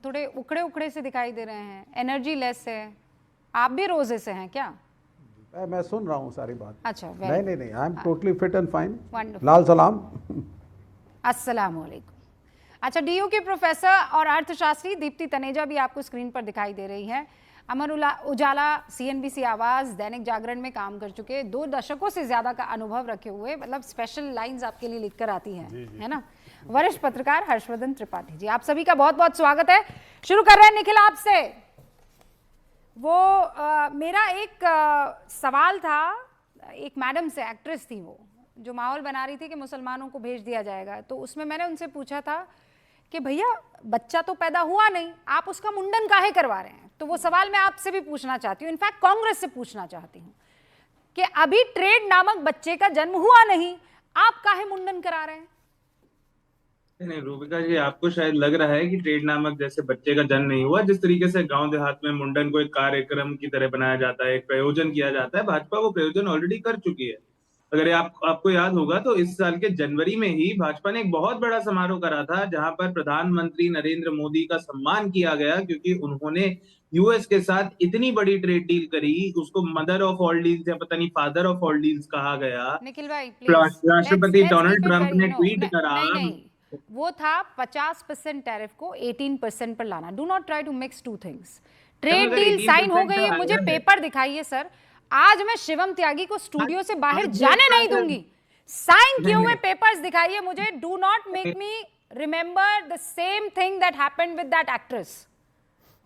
थोड़े उखड़े उखड़े से दिखाई दे रहे हैं, एनर्जी लेस है। आप भी रोजे से हैं क्या? मैं सुन रहा हूँ सारी बात। अच्छा, नहीं नहीं नहीं, I am totally fit and fine. Wonderful. लाल सलाम। अस्सलाम वालेकुम। अच्छा, डीयू के प्रोफेसर और अर्थशास्त्री दीप्ति तनेजा भी आपको स्क्रीन पर दिखाई दे रही है। अमर उजाला, सीएनबीसी आवाज, दैनिक जागरण में काम कर चुके, 2 दशकों से ज्यादा का अनुभव रखे हुए, मतलब स्पेशल लाइंस आपके लिए लिखकर आती हैं, है ना। वरिष्ठ पत्रकार हर्षवर्धन त्रिपाठी जी, आप सभी का बहुत बहुत स्वागत है। शुरू कर रहे हैं निखिल आपसे। वो मेरा एक सवाल था, एक मैडम से, एक्ट्रेस थी वो, जो माहौल बना रही थी कि मुसलमानों को भेज दिया जाएगा। तो उसमें मैंने उनसे पूछा था कि भैया बच्चा तो पैदा हुआ नहीं, आप उसका मुंडन काहे करवा रहे हैं? तो वो सवाल मैं आपसे भी पूछना चाहती हूँ, इनफैक्ट कांग्रेस से पूछना चाहती हूँ कि अभी ट्रेड नामक बच्चे का जन्म हुआ नहीं, आप काहे मुंडन करा रहे हैं? नहीं रूबिका जी, आपको शायद लग रहा है कि ट्रेड नामक जैसे बच्चे का जन्म नहीं हुआ। जिस तरीके से गांव देहात में मुंडन को एक कार्यक्रम की तरह बनाया जाता है, एक प्रयोजन किया जाता है, भाजपा वो प्रयोजन ऑलरेडी कर चुकी है। अगर ये आपको याद होगा तो इस साल के जनवरी में ही भाजपा ने एक बहुत बड़ा समारोह करा था, जहां पर प्रधानमंत्री नरेंद्र मोदी का सम्मान किया गया, क्योंकि उन्होंने यूएस के साथ इतनी बड़ी ट्रेड डील करी। उसको मदर ऑफ ऑल डील्स या पता नहीं फादर ऑफ ऑल डील्स कहा गया। निखिल भाई प्लीज, राष्ट्रपति let's Donald keep it Trump very, ने नो ट्वीट करा। नहीं नहीं, वो था 50% टैरिफ को 18% पर लाना। Do not try to mix two things. Trade deal sign हो गई है, मुझे पेपर दिखाइए सर। आज मैं शिवम त्यागी को स्टूडियो से बाहर जाने नहीं दूंगी। साइन किए हुए पेपर्स दिखाइए मुझे। Do not make me remember the same thing that happened with that actress.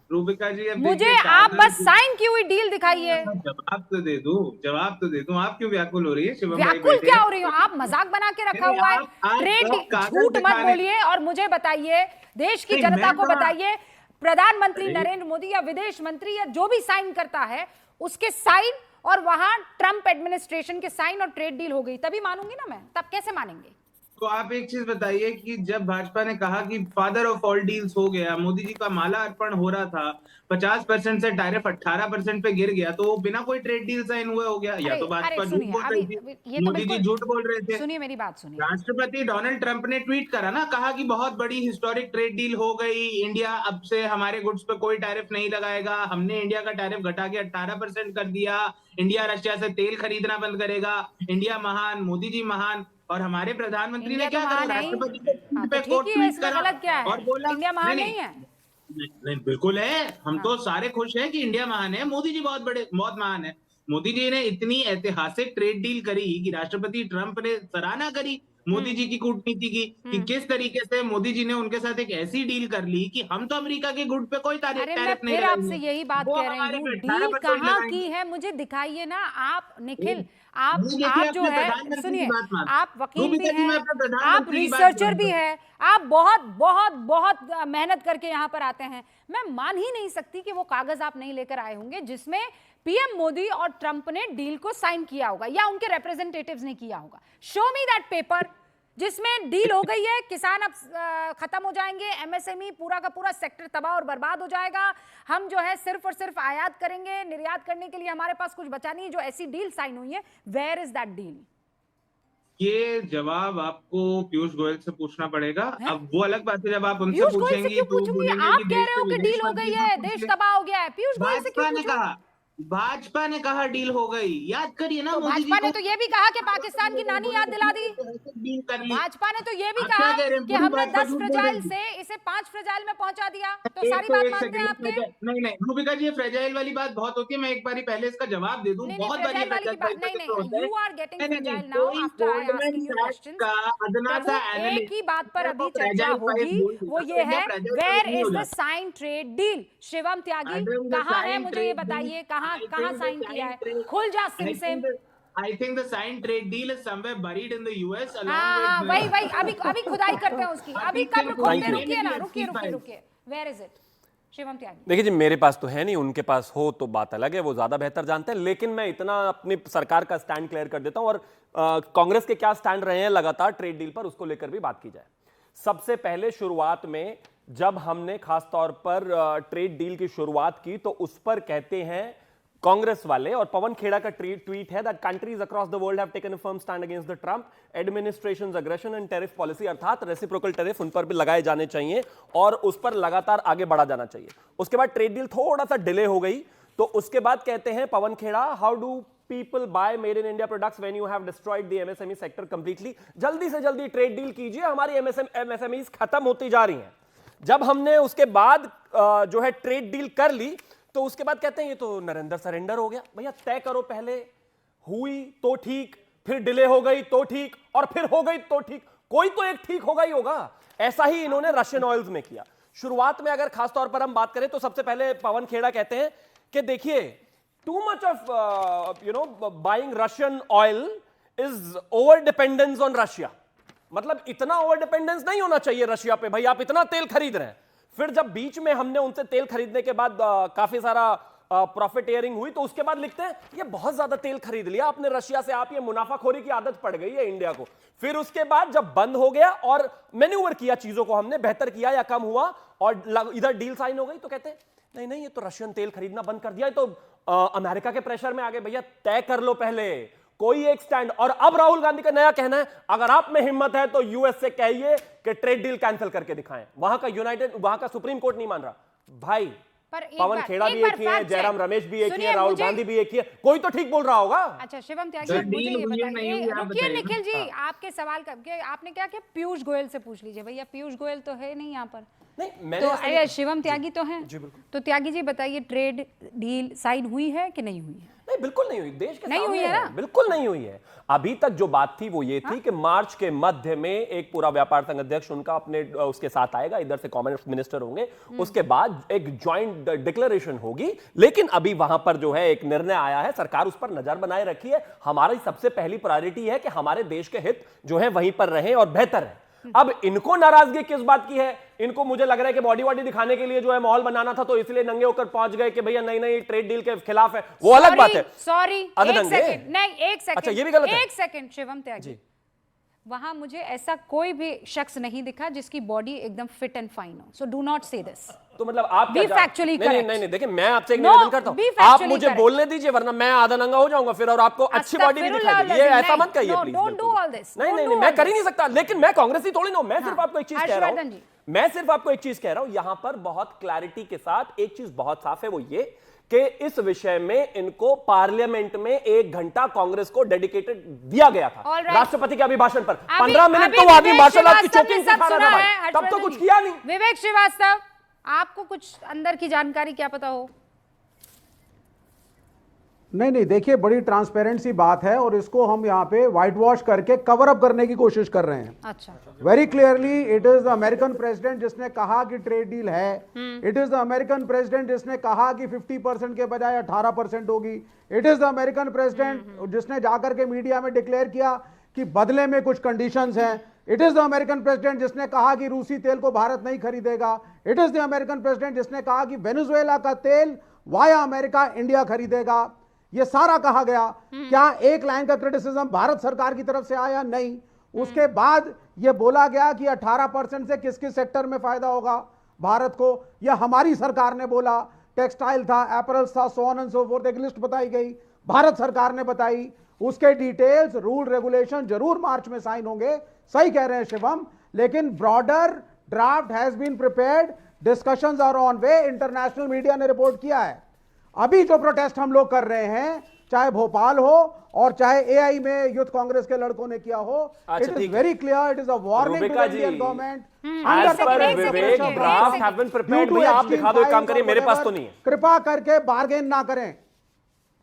Rubika ji, अब मुझे आप बस साइन की हुई डील दिखाइए। जवाब तो दे दूं, जवाब तो दे दूं। आप क्यों व्याकुल हो रही है? शिवम भाई व्याकुल बैठे क्या हैं। हो रही हो आप? मजाक बना के रखा हुआ है। ट्रेड कागज झूठ मत दिखाने। बोलिए और मुझे बताइए, देश की नहीं, जनता मैं को कहाँ- बताइए, प्रधानमंत्री अरे, नरेंद्र मोदी या विदेश मंत्री या जो भी साइन करता है, उसके साइन और वहां ट्रंप एडमिनिस्ट्रेशन के साइन और ट्रेड डील हो गई, तभी मानूंगी ना मैं। तब कैसे मानेंगे? तो आप एक चीज बताइए कि जब भाजपा ने कहा कि फादर ऑफ ऑल डील्स हो गया, मोदी जी का माला अर्पण हो रहा था, 50% से टैरिफ 18% पे गिर गया, तो वो बिना कोई ट्रेड डील साइन हुए हो गया? या अरे तो अरे भाजपा झूठ सुनिए, बोल अभी रही थी, ये तो मोदी जी बिल्कुल, झूठ बोल रहे थे। सुनिए मेरी बात सुनिए। राष्ट्रपति डोनाल्ड ट्रंप ने ट्वीट करा ना, कहा कि बहुत बड़ी हिस्टोरिक ट्रेड डील हो गई, इंडिया अब से हमारे गुड्स पे कोई टैरिफ नहीं लगाएगा, हमने इंडिया का टैरिफ घटा के 18% कर दिया, इंडिया रशिया से तेल खरीदना बंद करेगा, इंडिया महान, मोदी जी महान। और हमारे प्रधानमंत्री ने इंडिया तो क्या करा? महान है ही। राष्ट्रपति के हाँ ट्वीट तो पे ठीक कोट ही है, ट्वीट इसमें करा गलत क्या है? और बोला इंडिया नहीं महान नहीं नहीं है? नहीं, नहीं, बिल्कुल है। हम हाँ। तो सारे खुश हैं कि इंडिया महान है, मोदी जी बहुत बड़े, बहुत महान है। मोदी जी ने इतनी ऐतिहासिक ट्रेड डील करी कि राष्ट्रपति ट्रंप ने सराहना करी मोदी जी की कूटनीति की, कि किस तरीके से मोदी जी ने उनके साथ एक ऐसी डील कर ली कि हम तो अमेरिका के गुड पे कोई अरे मैं टैरिफ नहीं फिर आपसे लगाएंगे, यही बात वो कह रही हमारे हूँ, पे डील 18% कहाँ की लगाएंगे। है मुझे दिखाइए ना आप निखिल। ये देखिए, आप जो अपने है, प्रधानमंत्री की सुनिए, बात मान, आप वकील भी रूबिका जी, मैं हैं, अपने आप प्रधानमंत्री की बात रिसर्चर भी मानता हूँ। हैं, आप बहुत बहुत बहुत मेहनत करके यहाँ पर आते हैं। मैं मान ही नहीं सकती कि वो कागज आप नहीं लेकर आए होंगे जिसमें पीएम मोदी और ट्रंप ने डील को साइन किया होगा या उनके रिप्रेजेंटेटिव्स ने किया होगा। शो मी दैट पेपर जिसमें डील हो गई है, किसान अब खत्म हो जाएंगे, एमएसएमई पूरा का पूरा सेक्टर तबाह और बर्बाद हो जाएगा, हम जो है सिर्फ और सिर्फ आयात करेंगे, निर्यात करने के लिए हमारे पास कुछ बचा नहीं। जो ऐसी डील साइन हुई है, वेयर इज दैट डील? ये जवाब आपको पीयूष गोयल से पूछना पड़ेगा। अब वो अलग बात है, जब आप उनसे पीयूष गोयल से पूछेंगी क्यों तो वो पूछूंगी? बोलेंगे आप कि कह देश रहे के हो कि विदेश डील हो गई मंत्री को है, देश पूछिए। तबाह हो गया है, पीयूष गोयल से क्यों भाजपा ने पूछूं? कहा, भाजपा ने कहा डील हो गई, याद करिए ना तो मोदी जी भाजपा को। ने तो ये भी कहा कि पाकिस्तान की नानी याद दिला दी। डील कर ली। भाजपा ने तो ये भी आप क्या कहा कह रहे हैं? कि पूरी हमने भाजपा 10 झूठ बोल फ्रजाइल रही से है। इसे 5 फ्रजाइल में पहुंचा दिया, तो एक सारी तो बात एक मानते हैं सेकंड, आपके? नहीं नहीं रूबिका जी, ये फ्रेजाइल वाली बात बहुत होती है। मैं एक बारी पहले इसका जवाब दे दूं, नहीं नहीं, बहुत बार ये फ्रजाइल वाली की फ्रेजाइल बात नहीं वाले नहीं, होते हैं। यू आर गेटिंग नहीं नहीं नहीं, फ्रजाइल नाउ कोई after I Goldman asking you सैक्स क्वेश्चंस। का अदना प्रभु, सा एक ही बात पर अभी एनालिस्ट चर्चा फ्रेजाइल होगी, बोल वो दिया तो ये इंडिया है फ्रेजाइल वेयर नहीं हो इज द जाता। Sign trade deal. Shivam Tyagi Adam, the कहाँ है, signed मुझे ये trade deal. बताइए, कहाँ I कहाँ think the साइन किया signed है? trade. खुल जा I SIM think SIM. the I think the signed trade deal is somewhere buried in the US along हाँ हाँ, with वही वही, अभी अभी खुदाई करते हैं उसकी, अभी Hardeep कब्र Singh खोदते Puri हैं। ने रुकिए ना, भी रुकिए अच्छी रुकिए फाइल। रुकिए, वेयर इज इट? शिवम त्यागी। देखिए जी, मेरे पास तो है नहीं, उनके पास हो तो बात अलग है, वो ज्यादा बेहतर जानते हैं। लेकिन मैं इतना अपनी सरकार का स्टैंड क्लियर कर देता हूं, और कांग्रेस के क्या स्टैंड रहे हैं लगातार ट्रेड डील पर, उसको लेकर भी बात की जाए। सबसे पहले शुरुआत में जब हमने खास तौर पर ट्रेड डील की शुरुआत की, तो उस पर कहते हैं कांग्रेस वाले, और पवन खेड़ा का ट्वीट है that countries across the world have taken a firm stand against the Trump administrations aggression and tariff policy, अर्थात रेसिप्रोकल टैरिफ उन पर भी लगाए जाने चाहिए और उस पर लगातार आगे बढ़ा जाना चाहिए। उसके बाद ट्रेड डील थोड़ा सा डिले हो गई, तो उसके बाद कहते हैं Pawan Khera, how do people buy made in India products when you have destroyed the MSME sector completely. जल्दी से जल्दी ट्रेड डील कीजिए, हमारी एमएसएमईज खत्म होती जा रही हैं। जब हमने उसके बाद जो है ट्रेड डील कर ली, तो उसके बाद कहते हैं ये तो नरेंद्र सरेंडर हो गया। भैया तय करो, पहले हुई तो ठीक, फिर डिले हो गई तो ठीक, और फिर हो गई तो ठीक, कोई तो एक ठीक होगा ही होगा। ऐसा ही इन्होंने रशियन ऑयल्स में किया। शुरुआत में अगर खासतौर पर हम बात करें तो सबसे पहले पवन खेड़ा कहते हैं कि देखिए, too much of buying Russian oil is over dependence on Russia. मतलब इतना ओवर डिपेंडेंस नहीं होना चाहिए रशिया पे, भाई आप इतना तेल खरीद रहे हैं। फिर जब बीच में हमने उनसे तेल खरीदने के बाद काफी सारा प्रॉफिटियरिंग हुई, तो उसके बाद लिखते हैं ये बहुत ज्यादा तेल खरीद लिया आपने रशिया से, आप ये मुनाफाखोरी की आदत पड़ गई है इंडिया को। फिर उसके बाद जब बंद हो गया और मैन्यूवर किया चीजों को, हमने बेहतर किया या कम हुआ और इधर डील साइन हो गई, तो कहते हैं नहीं नहीं ये तो रशियन तेल खरीदना बंद कर दिया, ये तो अमेरिका के प्रेशर में आ गए। भैया तय कर लो पहले कोई एक स्टैंड। और अब राहुल गांधी का नया कहना है, अगर आप में हिम्मत है तो यूएस से कहिए कि ट्रेड डील कैंसिल करके दिखाएं। वहां का सुप्रीम कोर्ट नहीं मान रहा भाई। पवन खेड़ा भी एक ही है, जयराम रमेश भी एक ही है, राहुल गांधी भी एक ही है, कोई तो ठीक बोल रहा होगा। अच्छा शिवम त्यागी, मुझे ये बताइए, रुकिए निखिल जी, आपके सवाल का आपने क्या किया, पीयूष गोयल से पूछ लीजिए। भैया पीयूष गोयल तो है नहीं यहाँ पर, नहीं तो अरे शिवम त्यागी तो हैं। तो त्यागी जी बताइए, ट्रेड डील साइन हुई है कि नहीं हुई है? नहीं बिल्कुल नहीं हुई, देश के नहीं सामने हुई है ना? बिल्कुल नहीं हुई है। अभी तक जो बात थी वो ये थी कि मार्च के मध्य में एक पूरा व्यापार संघ अध्यक्ष उनका अपने उसके साथ आएगा, इधर से कॉमर्स मिनिस्टर होंगे, उसके बाद एक ज्वाइंट डिक्लेरेशन होगी। लेकिन अभी वहां पर जो है एक निर्णय आया है, सरकार उस पर नजर बनाए रखी है। हमारी सबसे पहली प्रायोरिटी है कि हमारे देश के हित जो है वहीं पर रहे और बेहतर है। अब इनको नाराजगी किस बात की है? इनको मुझे लग रहा है कि बॉडी वॉडी दिखाने के लिए जो है माहौल बनाना था, तो इसलिए नंगे होकर पहुंच गए कि भैया नहीं नहीं ट्रेड डील के खिलाफ है। वो अलग बात है। सॉरी एक सेकंड, नहीं एक सेकंड, अच्छा ये भी गलत है। एक सेकंड शिवम त्यागी, वहां मुझे ऐसा कोई भी शख्स नहीं दिखा जिसकी बॉडी एकदम फिट एंड फाइन हो। सो डू नॉट से दिस। तो मतलब आप बी फैक्चुअली करेक्ट। नहीं देखिए, मैं आपसे एक निवेदन करता हूं, आप मुझे बोलने दीजिए, वरना मैं आधा नंगा हो जाऊंगा फिर, और आपको अच्छी बॉडी भी दिखाई देगी। ये ऐसा मत कहिए please. Don't do all this. नहीं मैं कर ही नहीं सकता, लेकिन मैं कांग्रेसी थोड़ी ना हूं। मैं सिर्फ आपको एक चीज कह रहा हूं, मैं सिर्फ आपको एक चीज कह रहा हूं, यहां पर बहुत क्लैरिटी के साथ एक चीज बहुत साफ है, वो ये कि इस विषय में इनको पार्लियामेंट में 1 घंटा कांग्रेस को डेडिकेटेड दिया गया था। राष्ट्रपति के अभिभाषण पर 15 मिनट तो वो आदमी मार्शल आर्ट की चोकिंग सिखा रहा था भाई, तब तो कुछ किया नहीं। विवेक श्रीवास्तव, आपको कुछ अंदर की जानकारी क्या पता हो? नहीं देखिए, बड़ी ट्रांसपेरेंट सी बात है और इसको हम यहाँ पे व्हाइट वॉश करके कवर अप करने की कोशिश कर रहे हैं। अच्छा, very clearly it is the American president जिसने कहा कि ट्रेड डील है। It is the American president जिसने कहा कि 50% के बजाय 18% होगी। It is the American president जिसने जाकर के मीडिया में डिक्लेयर किया कि बदले में कुछ कंडीशंस हैं। It is the American president जिसने कहा कि रूसी तेल को भारत नहीं खरीदेगा। It is the American president जिसने कहा कि वेनेजुएला का तेल वाया अमेरिका इंडिया खरीदेगा। ये सारा कहा गया। क्या एक लाइन का क्रिटिसिज्म भारत सरकार की तरफ से आया? नहीं। उसके बाद ये बोला गया कि 18% से किस किस सेक्टर में फायदा होगा भारत को, यह हमारी सरकार ने बोला। टेक्सटाइल था, एपरल्स था, so on and so fourth, एक लिस्ट बताई गई, भारत सरकार ने बताई। उसके डिटेल्स, रूल, रेगुलेशन जरूर मार्च में साइन होंगे। सही कह रहे हैं शिवम, लेकिन broader draft has been prepared, discussions are on way, international media ने रिपोर्ट किया है। अभी जो प्रोटेस्ट हम लोग कर रहे हैं, चाहे भोपाल हो और चाहे एआई में यूथ कांग्रेस के लड़कों ने किया हो, it is very clear, it is a warning to the Indian government. आप दिखा दो, एक काम करिए, मेरे पास तो नहीं है, कृपा करके बार्गेन ना करें।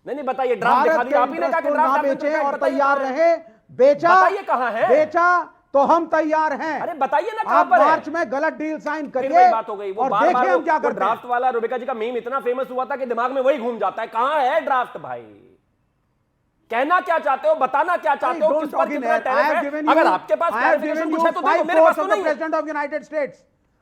नहीं बताइए, ड्राफ्ट दिखा दिया, आप ही ने कहा कि ड्राफ्ट बेचे और तैयार रहे। बेचा, बताइए कहां है? बेचा तो हम तैयार हैं। अरे बताइए ना कहां पर है? मार्च में गलत डील साइन करिए। बात हो गई, वो और देखिए हम क्या करते हैं। ड्राफ्ट वाला रुबिका जी का मीम इतना फेमस हुआ था कि दिमाग में वही घूम जाता है। कहां है ड्राफ्ट भाई? कहना क्या चाहते हो, बताना क्या चाहते हो, किस पर कितना टैरिफ है? अगर आपके पास क्लैरिफिकेशन कुछ है तो देखो, मेरे पास तो नहीं है। प्रेसिडेंट ऑफ यूनाइटेड स्टेट्स,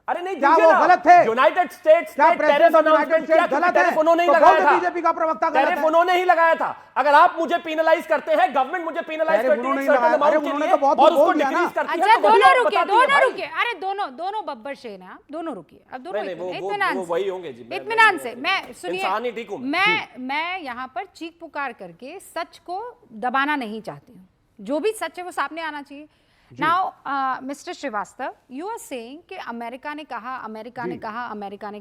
अरे नहीं, क्या दीजिए वो ना। गलत थे? यूनाइटेड स्टेट्स क्या ने president tariff of United announcement किया स्टेट्स क्योंकि गलत है? टैरिफ उन्होंने ही तो लगाया बोल दो था। बीजेपी का प्रवक्ता गलत टैरिफ है। उन्होंने ही लगाया था। अगर आप मुझे पेनलाइज करते हैं, गवर्नमेंट मुझे पेनलाइज टैरिफ करती है उन्होंने ही certain लगाया। amount अरे के उन्होंने लिए तो बहुत और कुछ उसको बोल दिया ना। डिक्रीज करती है, अच्छा तो वही दोनों आप रुकिए, बताती हैं दोनों भाई। रुकिए, अरे दोनों बब्बर शेर हैं आप, दोनों रुकिए, अब दोनों नहीं, वो इत्मीनान से, वही होंगे जी। इत्मीनान से। मैं इंसान ही ठीक हूं सुनिए, मैं यहाँ पर चीख पुकार करके सच को दबाना नहीं चाहती हूँ, जो भी सच है वो सामने आना चाहिए। Now Mister Srivastava, you are saying कि अमेरिका ने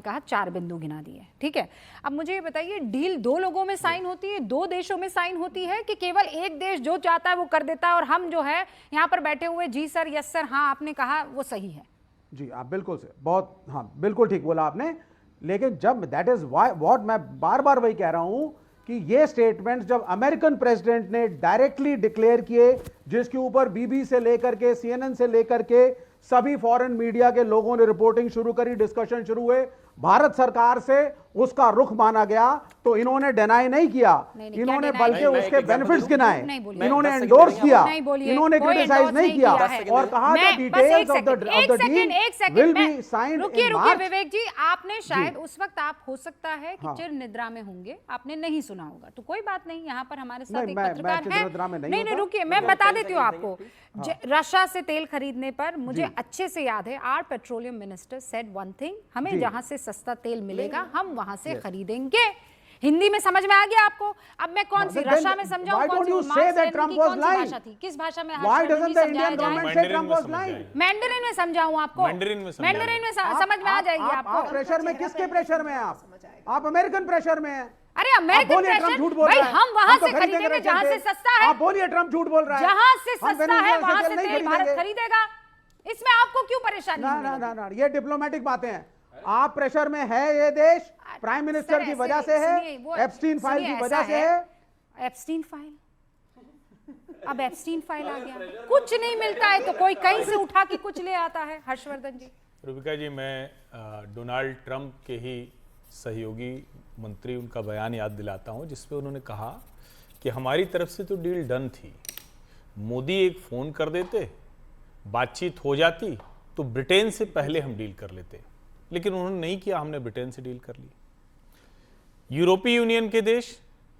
कहा 4 बिंदु गिना दिए, ठीक है। अब मुझे ये बताइए, डील 2 लोगों में साइन होती है, 2 देशों में साइन होती है, कि केवल एक देश जो चाहता है वो कर देता है और हम जो है यहाँ पर बैठे हुए जी सर यस सर हाँ आपने कहा वो सही है? जी आप बिल्कुल से बहुत, हाँ बिल्कुल ठीक बोला आपने। लेकिन जब दैट इज व्हाट मैं बार बार वही कह रहा हूं कि ये स्टेटमेंट जब अमेरिकन प्रेसिडेंट ने डायरेक्टली डिक्लेयर किए, जिसके ऊपर बीबी से लेकर के CNN से लेकर के सभी फॉरेन मीडिया के लोगों ने रिपोर्टिंग शुरू करी, डिस्कशन शुरू हुए, भारत सरकार से उसका रुख माना गया, तो इन्होंने डिनाई नहीं किया, नहीं, इन्होंने क्या बल्कि deny? मैं उसके एक example बेनिफिट्स दूं? गिनाए, नहीं बोलिए। इन्होंने 10 एंडोर्स सेकंड किया, नहीं बोलिए, इन्होंने कोई क्रिटिसाइज endorse नहीं नहीं किया किया है। और कहा था details of the deal will be signed रुकिए इन रुकिए मार्च। विवेक जी, आपने शायद उस वक्त, आप हो सकता है कि हाँ। चिर निद्रा में होंगे, आपने नहीं सुना होगा, तो कोई बात नहीं, यहाँ पर हमारे साथ नहीं, एक मैं पत्रकार चिर है। निद्रा में नहीं नहीं होता। रुकिए, मैं बता देती हूँ आपको। रशिया से तेल खरीदने पर मुझे अच्छे से याद है, our petroleum minister said one thing, हमें जहां से सस्ता तेल मिलेगा हम वहां से खरीदेंगे। हिंदी में समझ में आ गया आपको? अब मैं कौन सी रशिया में समझाऊं, कौन सी मार्क्स लेनिन की कौन सी भाषा थी, किस भाषा में Why doesn't the समझाया Indian जाए? government say Trump was lying? Mandarin में समझाऊं आपको? मैंडरिन में समझाइए। मैंडेरिन में समझ में आ जाएगी आप आपको। प्रेशर में, किसके प्रेशर में हैं आप अमेरिकन प्रेशर में हैं। अरे अमेरिकन बोलिए ट्रम्प प्रेशर, झूठ बोल भाई रहा है। हम वहां तो से खरीदेंगे खरीदेंगे रशियन जहां से तेल। सस्ता है। आप बोलिए ट्रम्प झूठ बोल रहा है। जहां से हम सस्ता है वेनेजुएला वहां से से तेल नहीं तेल भारत खरीदेंगे। खरीदेगा, इसमें आपको क्यों परेशानी ना होने ना लगी? ना ना, ये डिप्लोमेटिक बातें हैं। आप प्रेशर में है, ये देश प्राइम मिनिस्टर की वजह से है, एप्स्टीन फाइल की वजह से है। एप्स्टीन फाइल, अब एप्स्टीन फाइल आ गया, कुछ नहीं मिलता है तो कोई कहीं से उठा के कुछ ले आता है। हर्षवर्धन जी, रूबिका जी, मैं डोनाल्ड ट्रंप के ही सहयोगी मंत्री उनका बयान याद दिलाता हूं, जिसपे उन्होंने कहा कि हमारी तरफ से तो डील डन थी, मोदी एक फ़ोन कर देते, बातचीत हो जाती, तो ब्रिटेन से पहले हम डील कर लेते, लेकिन उन्होंने नहीं किया, हमने ब्रिटेन से डील कर ली। यूरोपीय यूनियन के देश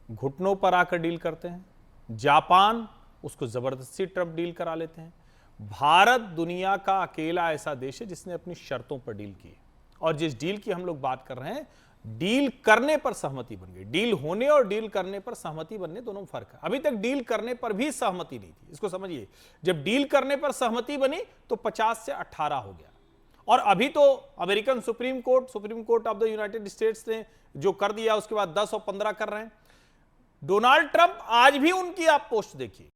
घुटनों पर आकर डील करते हैं, जापान उसको ज़बरदस्ती ट्रंप डील करा लेते हैं, भारत दुनिया का अकेला ऐसा देश है जिसने अपनी शर्तों पर डील की, और जिस डील की हम लोग बात कर रहे हैं, डील करने पर सहमति बन गई। डील होने और डील करने पर सहमति बनने दोनों में फर्क है। अभी तक डील करने पर भी सहमति नहीं थी, इसको समझिए। जब डील करने पर सहमति बनी तो 50 से 18 हो गया, और अभी तो American supreme court of the United states ने जो कर दिया, उसके बाद 10 और 15 कर रहे हैं। डोनाल्ड ट्रंप आज भी उनकी आप पोस्ट देखिए,